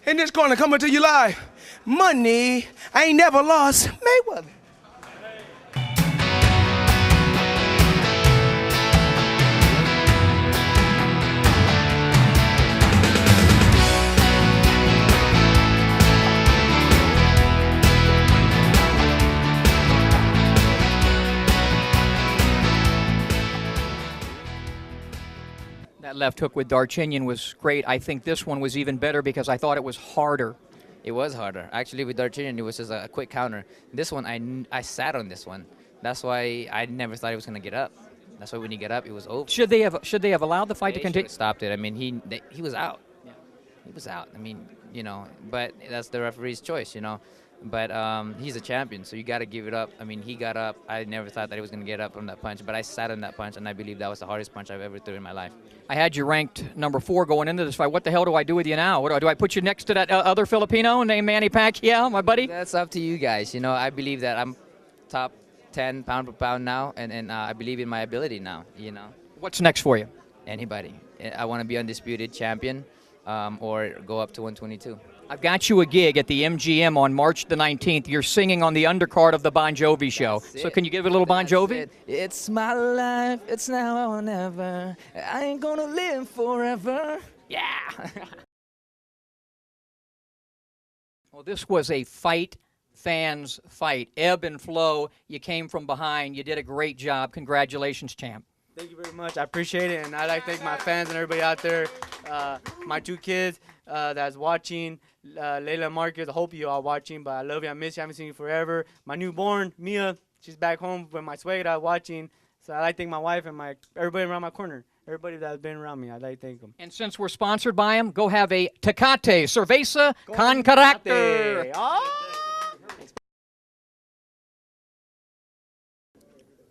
In this corner, coming to you live. Money I ain't never lost. Mayweather. That left hook with Darchinyan was great. I think this one was even better because I thought it was harder. It was harder. Actually, with Darchinyan, it was just a quick counter. This one, I sat on this one. That's why I never thought he was going to get up. That's why when he got up, it was over. Should they have allowed the fight to continue? Stopped it. I mean, he was out. Yeah. He was out. I mean, but that's the referee's choice, But he's a champion, so you got to give it up. I mean, he got up. I never thought that he was going to get up from that punch, but I sat on that punch, and I believe that was the hardest punch I've ever threw in my life. I had you ranked number 4 going into this fight. What the hell do I do with you now? Do I put you next to that other Filipino named Manny Pacquiao, my buddy? That's up to you guys. I believe that I'm top 10 pound per pound now, and I believe in my ability now, What's next for you? Anybody. I want to be undisputed champion or go up to 122. I've got you a gig at the MGM on March the 19th. You're singing on the undercard of the Bon Jovi show. So can you give it a little Bon Jovi? It's my life. It's now or never. I ain't gonna live forever. Yeah. Well, this was a fight fans fight. Ebb and flow. You came from behind. You did a great job. Congratulations, champ. Thank you very much. I appreciate it, and I'd like to thank my fans and everybody out there, my 2 kids that's watching, Layla and Marcus. I hope you all watching, but I love you. I miss you. I haven't seen you forever. My newborn, Mia, she's back home with my suegra watching, so I'd like to thank my wife and everybody around my corner, everybody that's been around me. I'd like to thank them. And since we're sponsored by them, go have a Tecate, Cerveza Tecate.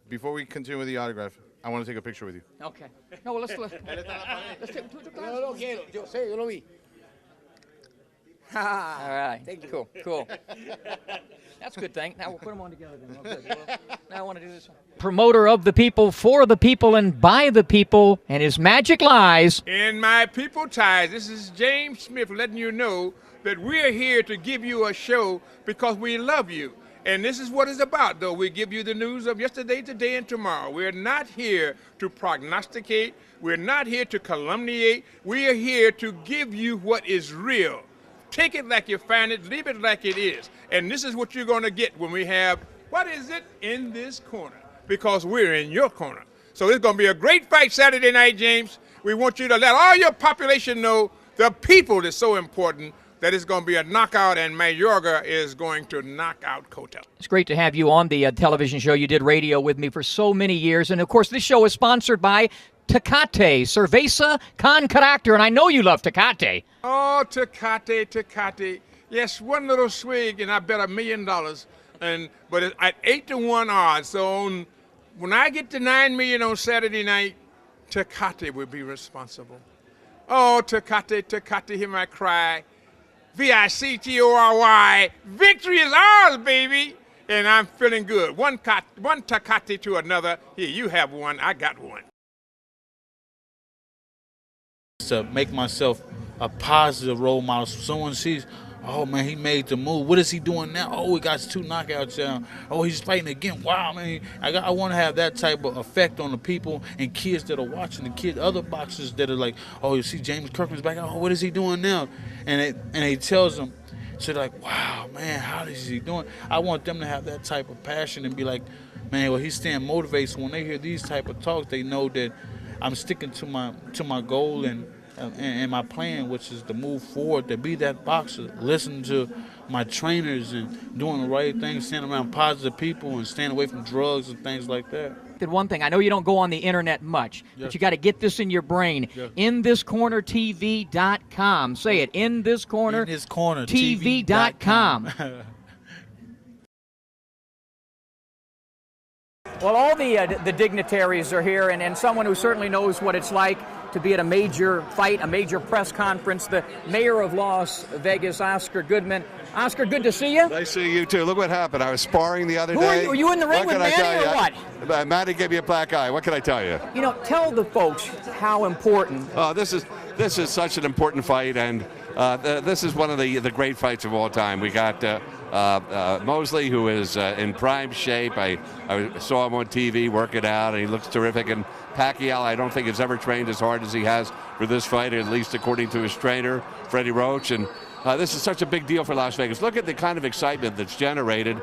Before we continue with the autograph, I want to take a picture with you. Okay. No, let's take. Yo lo quiero, yo sé, yo lo vi. All right. Thank you. Cool. That's a good thing. Now we'll put them on together then. Okay. Now I want to do this one. Promoter of the people, for the people, and by the people, and his magic lies. In my people ties, this is James Smith letting you know that we're here to give you a show because we love you. And this is what it's about, though. We give you the news of yesterday, today, and tomorrow. We're not here to prognosticate. We're not here to calumniate. We are here to give you what is real. Take it like you find it. Leave it like it is. And this is what you're going to get when we have, what is it, in this corner? Because we're in your corner. So it's going to be a great fight Saturday night, James. We want you to let all your population know the people is so important, that it's going to be a knockout, and Mayorga is going to knock out Kotel. It's great to have you on the television show. You did radio with me for so many years. And, of course, this show is sponsored by Tecate, Cerveza Tecate. And I know you love Tecate. Oh, Tecate. Yes, one little swig, and I bet $1 million. But it's at 8-to-1 odds. So when I get to $9 million on Saturday night, Tecate will be responsible. Oh, Tecate, hear my cry. Victory, victory is ours, baby. And I'm feeling good. One Tecate to another. Here, you have one. I got one. To make myself a positive role model. So someone sees, oh man, he made the move. What is he doing now? Oh, he got 2 knockouts down. Oh, he's fighting again. Wow, man. I want to have that type of effect on the people and kids that are watching, the kids, other boxers that are like, oh, you see James Kirkman's back. Oh, what is he doing now? And he tells them, so they're like, wow, man, how is he doing? I want them to have that type of passion and be like, man, well, he's staying motivated. So when they hear these type of talks, they know that I'm sticking to my goal and my plan, which is to move forward, to be that boxer, listen to my trainers and doing the right thing, standing around positive people and staying away from drugs and things like that. Did one thing. I know you don't go on the internet much, but you got to get this in your brain. InThisCornerTV.com. Say it. InThisCornerTV.com. Well, all the dignitaries are here, and someone who certainly knows what it's like to be at a major fight, a major press conference, the mayor of Las Vegas, Oscar Goodman. Oscar, good to see you. Nice to see you, too. Look what happened. I was sparring the other day. Were you in the ring with Manny or what? Manny gave me a black eye. What can I tell you? You know, tell the folks how important. This is such an important fight, and this is one of the great fights of all time. We got Mosley, who is in prime shape. I saw him on TV working out, and he looks terrific. And Pacquiao, I don't think has ever trained as hard as he has for this fight, at least according to his trainer, Freddie Roach. And this is such a big deal for Las Vegas. Look at the kind of excitement that's generated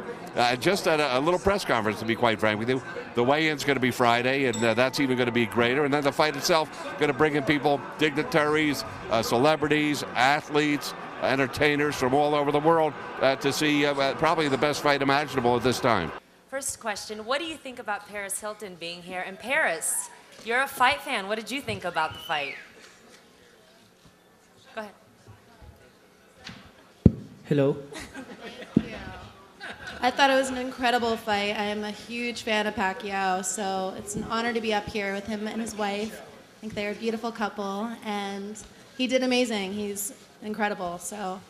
just at a little press conference, to be quite frank with you. The weigh-in's going to be Friday, and that's even going to be greater. And then the fight itself going to bring in people, dignitaries, celebrities, athletes, entertainers from all over the world to see probably the best fight imaginable at this time. First question, what do you think about Paris Hilton being here? And Paris, you're a fight fan. What did you think about the fight? Go ahead. Hello. I thought it was an incredible fight. I am a huge fan of Pacquiao, so it's an honor to be up here with him and his wife. I think they're a beautiful couple, and he did amazing. He's incredible, so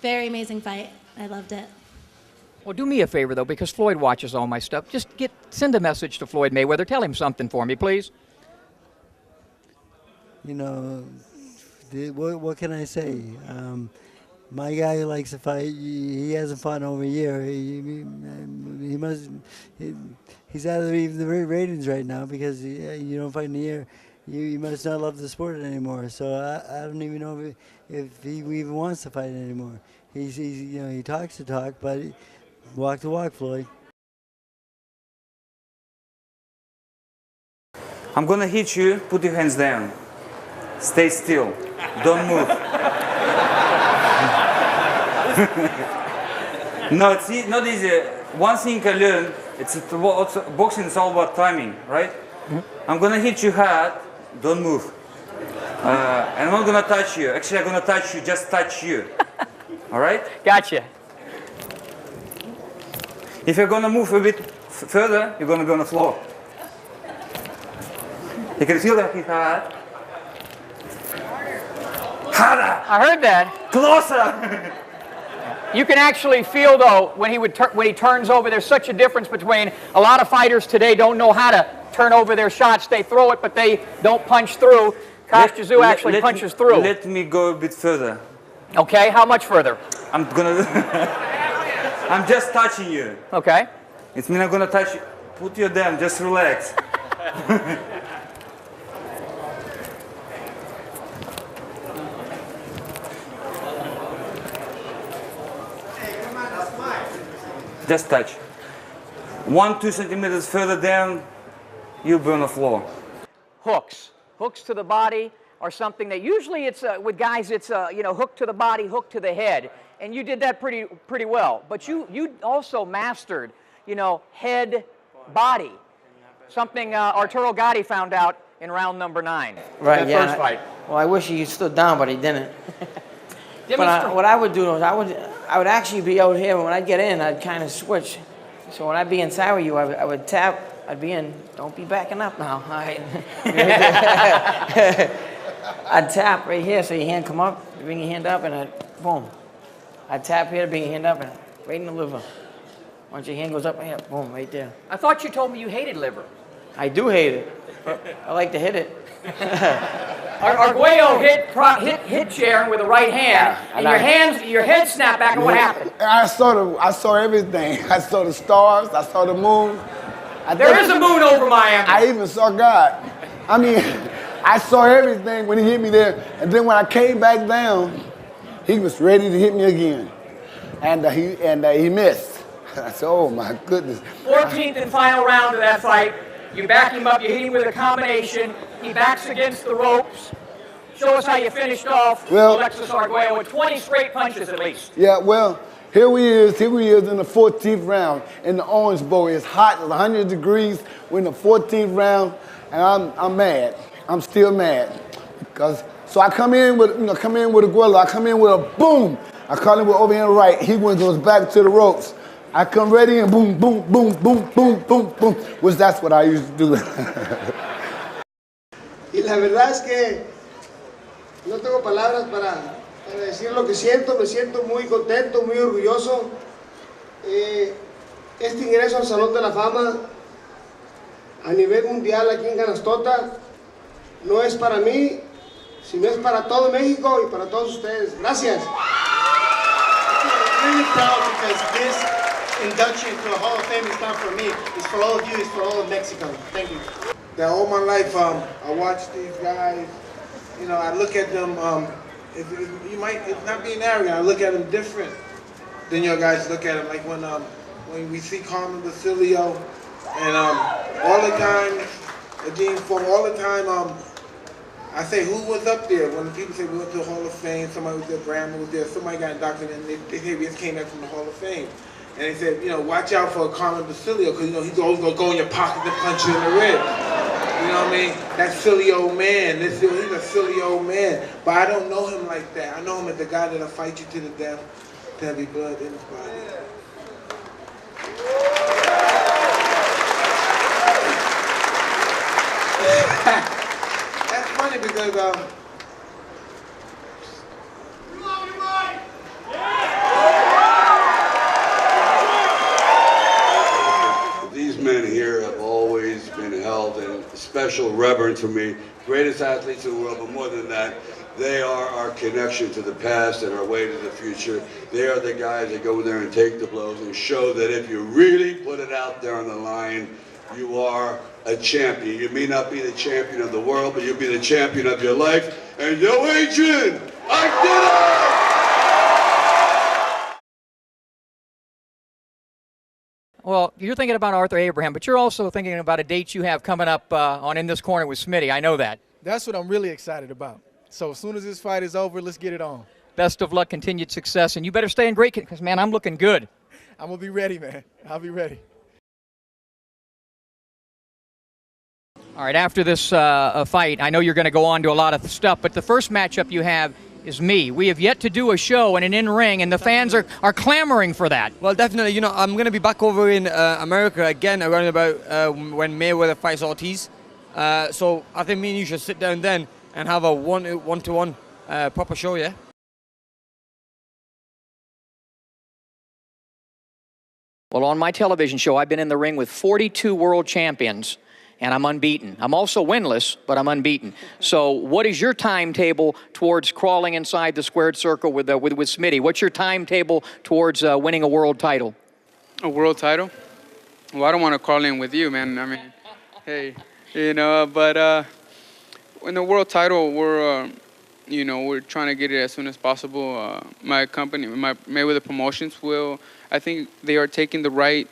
very amazing fight. I loved it. Well, do me a favor, though, because Floyd watches all my stuff. Just send a message to Floyd Mayweather. Tell him something for me, please. You know, what can I say? My guy who likes to fight, he hasn't fought in over a year. He's out of the ratings right now because you don't fight in a year. You must not love the sport anymore. So I don't even know if he even wants to fight anymore. He's you know, he talks the talk, but walk the walk, Floyd. I'm gonna hit you. Put your hands down. Stay still. Don't move. No, it's not easy. One thing I learned, boxing is all about timing, right? Mm-hmm. I'm gonna hit you hard, don't move. And I'm not gonna touch you. Actually, I'm gonna touch you, just touch you. All right? Gotcha. If you're gonna move a bit further, you're gonna be on the floor. You can feel that hit hard. Harder! I heard that. Closer! You can actually feel, though, when he turns over, there's such a difference between a lot of fighters today don't know how to turn over their shots. They throw it, but they don't punch through. Kosh-Tszyu actually punches through. Let me go a bit further. Okay, how much further? I'm just touching you. Okay. It means I'm gonna touch you. Put you down, just relax. Just touch. 1-2 centimeters further down, you'll be on the floor. Hooks to the body, or something that usually it's with guys it's you know, hook to the body, hook to the head, and you did that pretty well. But you also mastered, you know, head body, something Arturo Gatti found out in round number 9. Right. That first fight. Well, I wish he stood down, but he didn't. But what I would do is I would actually be out here, but when I get in, I'd kind of switch. So when I'd be inside with you, I would tap. I'd be in. Don't be backing up now. All right. I'd tap right here, so your hand come up, bring your hand up, and boom. I'd tap here, bring your hand up, and right in the liver. Once your hand goes up, here, boom, right there. I thought you told me you hated liver. I do hate it. I like to hit it. Arguello hit Sharon with the right hand, and your head snapped back, and what happened? I saw everything. I saw the stars. I saw the moon. There is a moon over Miami. I even saw God. I mean, I saw everything when he hit me there, and then when I came back down, he was ready to hit me again, and he missed. I said, "Oh my goodness!" 14th and final round of that fight. You back him up, you hit him with a combination. He backs against the ropes. Show us how you finished off Alexis Arguello with 20 straight punches at least. Yeah, well, here we is in the 14th round in the Orange Bowl. It's hot, 100 degrees. We're in the 14th round, and I'm mad. I'm still mad. So I come in with Arguello. I come in with a boom. I call him with overhand right. He goes back to the ropes. I come ready and boom, boom, boom, boom, boom, boom, boom, which that's what I used to do. Y la verdad es que no tengo palabras para decir lo que siento. Me siento muy contento, muy orgulloso. Este ingreso al Salón de la Fama a nivel mundial aquí en Canastota no es para mí, Si no es para todo México y para todos ustedes. Gracias. I'm really proud because this induction to the Hall of Fame is not for me. It's for all of you. It's for all of Mexico. Thank you. That all my life, I watch these guys. You know, I look at them. It's not being arrogant. I look at them different than your guys look at them. Like when we see Carmen Basilio, and all the time, I say who was up there. When people say we went to the Hall of Fame, somebody was there, grandma was there, somebody got inducted, and they say we just came back from the Hall of Fame. And they said, you know, watch out for Carmen Basilio, because, you know, he's always going to go in your pocket to punch you in the ribs. You know what I mean? That silly old man. He's a silly old man. But I don't know him like that. I know him as the guy that'll fight you to the death, to have your blood in his body. That's funny because these men here have always been held in special reverence for me. Greatest athletes in the world, but more than that, they are our connection to the past and our way to the future. They are the guys that go there and take the blows and show that if you really put it out there on the line, you are a champion. You may not be the champion of the world, but you'll be the champion of your life. And yo, Adrian, I did it! Well, you're thinking about Arthur Abraham, but you're also thinking about a date you have coming up on In This Corner with Smitty. I know that. That's what I'm really excited about. So as soon as this fight is over, let's get it on. Best of luck, continued success, and you better stay in great because, man, I'm looking good. I'm going to be ready, man. I'll be ready. All right, after this fight, I know you're going to go on to a lot of stuff, but the first matchup you have is me. We have yet to do a show in an in-ring, and the fans are clamoring for that. Well, definitely. You know, I'm going to be back over in America again around about when Mayweather fights Ortiz. So I think me and you should sit down then and have a one-to-one proper show, yeah? Well, on my television show, I've been in the ring with 42 world champions, and I'm unbeaten. I'm also winless, but I'm unbeaten. So what is your timetable towards crawling inside the squared circle with Smitty? What's your timetable towards winning a world title? A world title? Well, I don't want to crawl in with you, man. I mean, hey, you know, but in the world title, we're trying to get it as soon as possible. My company, my Mayweather Promotions, I think they are taking the right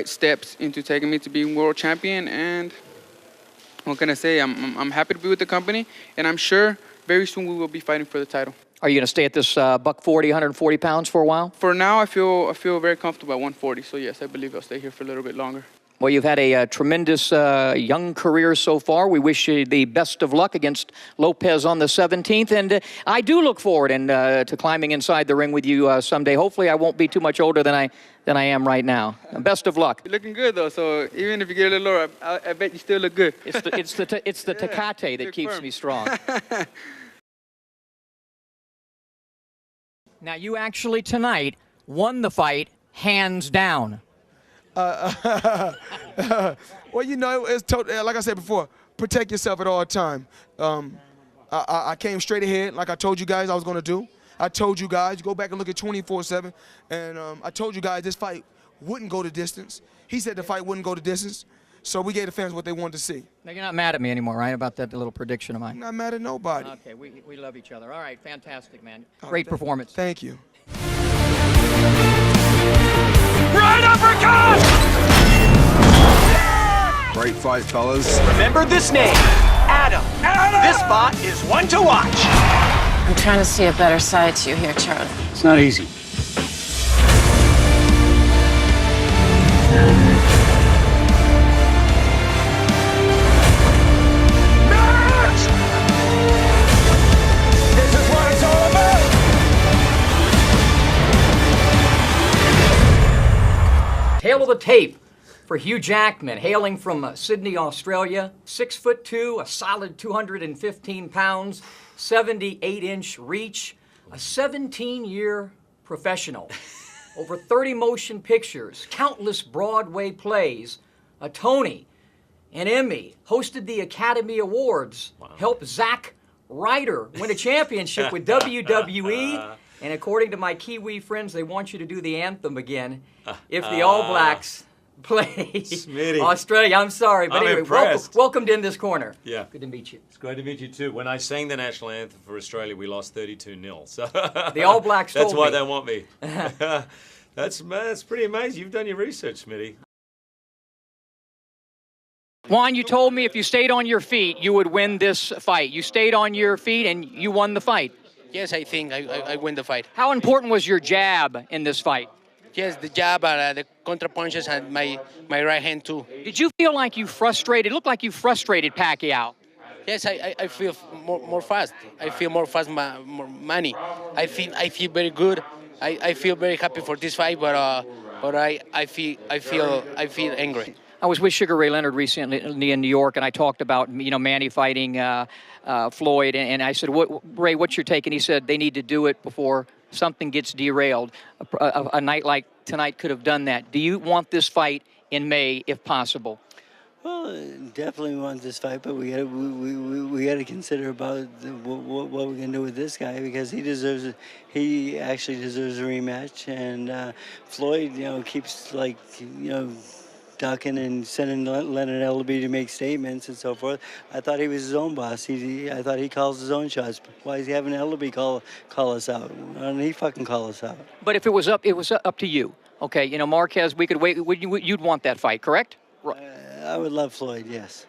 steps into taking me to being world champion. And what can I say? I'm happy to be with the company, and I'm sure very soon we will be fighting for the title. Are you going to stay at this buck 40, 140 pounds for a while? For now, I feel very comfortable at 140. So yes, I believe I'll stay here for a little bit longer. Well, you've had a tremendous young career so far. We wish you the best of luck against Lopez on the 17th. And I do look forward to climbing inside the ring with you someday. Hopefully, I won't be too much older than I am right now. Best of luck. You're looking good, though. So even if you get a little lower, I bet you still look good. It's the Tecate that keeps me strong. Now, you actually tonight won the fight hands down. Well, you know, it's like I said before, protect yourself at all time. I came straight ahead like I told you guys I was going to do. I told you guys, go back and look at 24/7, and I told you guys this fight wouldn't go the distance. He said the fight wouldn't go the distance, so we gave the fans what they wanted to see. Now, you're not mad at me anymore, right, about that little prediction of mine? I'm not mad at nobody. Okay, we love each other. All right, fantastic, man. Great performance. Thank you. Right uppercut! Great fight, fellas. Remember this name, Adam. This spot is one to watch. I'm trying to see a better side to you here, Charlie. It's not easy. This is what it's all about. Tail of the tape for Hugh Jackman, hailing from Sydney, Australia. 6'2", a solid 215 pounds, 78-inch reach, a 17-year professional, over 30 motion pictures, countless Broadway plays, a Tony, an Emmy, hosted the Academy Awards, helped Zach Ryder win a championship with WWE. And according to my Kiwi friends, they want you to do the anthem again if the All Blacks play Smitty. Australia. I'm sorry, but I'm anyway, impressed. welcome to In This Corner. Yeah. Good to meet you. It's great to meet you too. When I sang the national anthem for Australia, we lost 32-0. So The All Blacks That's told why me. they want me. That's pretty amazing. You've done your research, Smitty. Juan, you told me if you stayed on your feet, you would win this fight. You stayed on your feet and you won the fight. Yes, I think I win the fight. How important was your jab in this fight? Yes, the jab, the contra punches, and my right hand too. Did you feel like you frustrated? It looked like you frustrated Pacquiao. Yes, I feel more fast. I feel more fast, more money. I feel very good. I feel very happy for this fight, but I feel angry. I was with Sugar Ray Leonard recently in New York, and I talked about Manny fighting Floyd, and I said, Ray, what's your take? And he said they need to do it before something gets derailed. A night like tonight could have done that. Do you want this fight in May, if possible? Well, definitely want this fight, but we got to consider about what we're gonna do with this guy, because he actually deserves a rematch, and Floyd, keeps ducking and sending Leonard Ellaby to make statements and so forth. I thought he was his own boss. I thought he calls his own shots. Why is he having Ellaby call us out? Why don't he fucking call us out? But if it was up to you. Okay, Marquez, we could wait. You'd want that fight, correct? I would love Floyd, yes.